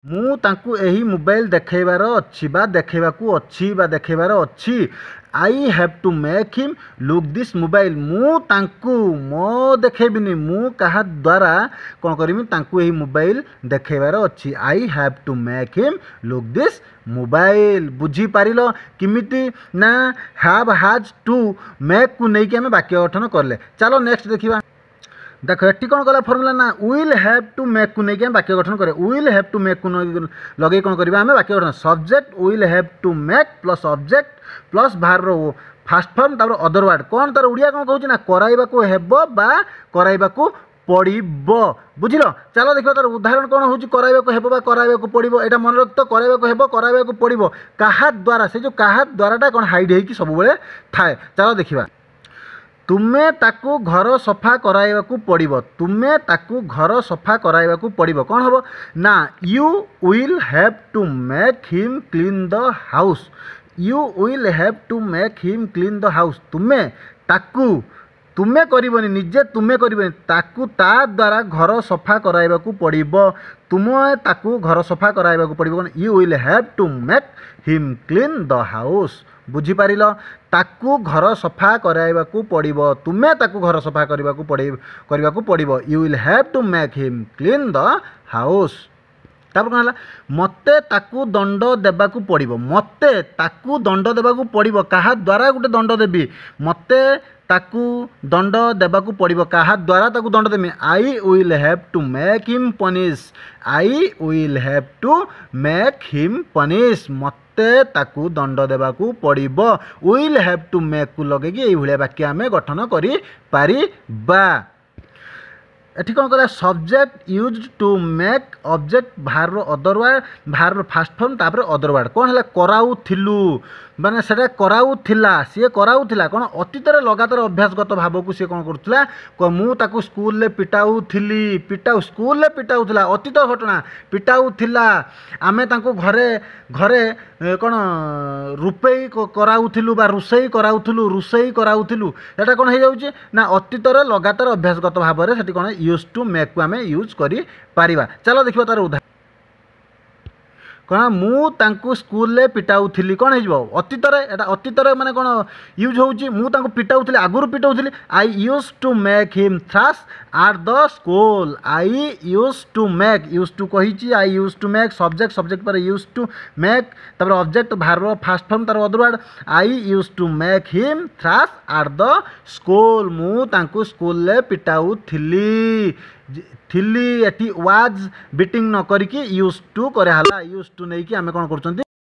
ମୁଁ ତାଙ୍କୁ ଏହି ମୋବାଇଲ ଦେଖେଇବାର ଅଛି ବା ଦେଖେଇବାକୁ ଅଛି ବା ଦେଖେଇବାର ଅଛି। I have to make him look this mobile. ମୁଁ ତାଙ୍କୁ ମୋ ଦେଖେଇବିନି, ମୁଁ କାହା ଦ୍ୱାରା କ'ଣ କରିବି, ତାଙ୍କୁ ଏହି ମୋବାଇଲ ଦେଖେଇବାର ଅଛି। I have to make him look this mobile. ବୁଝିପାରିଲ କେମିତି ନା ହ୍ୟାଭ୍ ହାଜ୍ ଟୁ ମେକ୍କୁ ନେଇକି ଆମେ ବାକ୍ୟ ଗଠନ କଲେ। ଚାଲ ନେକ୍ସଟ ଦେଖିବା। देख ये कौन कला फर्मुला ना विल हैव टू मेक को नहीं वाक्य गठन करे। विल हैव टू मेक को लगे कौन करिबा हमें वाक्य गठन। Subject will have to make plus object plus verb fast form तापर अदर वर्ड कौन तार उड़िया कौन कहूँ ना कराइबा को हेबो बा कराइबा को पड़िबो। बुझिल चलो देखो तार उदाहरण कौन होची कराइबा को हेबो बा कराइबा को पड़िबो। एटा मन रख तो कराइबा को हेबो कराइबा को पड़िबो काहा द्वारा से जो काहा द्वाराटा कौन हाइड हेकी सब बेले थाए। चलो देखिबा। तुमे ताकू घर सफा कराइबाकू पड़िबो। तुमे ताकू घर सफा कराइबाकू पड़िबो कौन हबो ना you will have to make him clean the house. You will have to make him clean the house. तुमे ताकू तुमे करिबनी निजे तुमे करिबनी ताकू ता द्वारा घर सफा कराइबाकू पड़िबो। तुमे ताकू घर सफा कराइबाकू पड़िबो। You will have to make him clean the house. बुझिपारिल ताकू घर सफा कराइबाकू पड़िबो। तुमे ताकू घर सफा करबाकू पड़िबो। You will have to make him clean the house. तापर कौन है मते ताकू दंड देबाकू पड़िबो। मते ताकू दंड देबाकू पड़िबो काहा द्वारा गुटे दंड देबी। मते ताकू दंड देबाकू पड़िबो काहा द्वारा ताकू दंड देबी। I will have to make him punish. I will have to make him punish. मते ताकू दंड देबाकू पड़िबो। विल हैव टू मेक को लगेगी एई भलिया वाक्य आमे गठन करि पारिबा। एठी कौन कला subject use to make object verb other word verb fast form तापर अदर वर्ड कौन है कराऊ थिलु माने सेटा कराऊ थिला सी कराऊ थिला कौन अतीत लगातार अभ्यासगत भाव को सी कौन करुला मु ताकू स्कूल रे पिटाऊ थिली पिटाऊ स्कूल रे पिटाऊ थिला अतीत घटना पिटाऊ थिला आमे तांको घरे घरे कौन रुपेई कराऊथिलु बा रुसई कराऊथिलु रुसई कराऊथिलु एटा कौन हो जाउची ना अतीत लगातार अभ्यासगत भाव में सेठी कौन यूज टू मेक को आमे यूज करि पारिबा। चलो देखिबा तार उदाहरण कौन मु तांको स्कूल रे पिटाऊथिली कौन हो अतीत एटा अतीत माने कौन यूज होउची मु तांको पिटाऊथिली आगुरु पिटाऊथिली। I use to make him thrash at the school. I use to make use to कहिची I use to make subject subject पर यूज टू मेक तापर ऑब्जेक्ट भार फास्ट फॉर्म तार other word I use to make him thrash at the school. मु तांको school रे पिटाऊथिली थिली एटी वाज बीटिंग न करिकी यूज टू करे हला यूज टू नहीं कि आमे कौन करछंती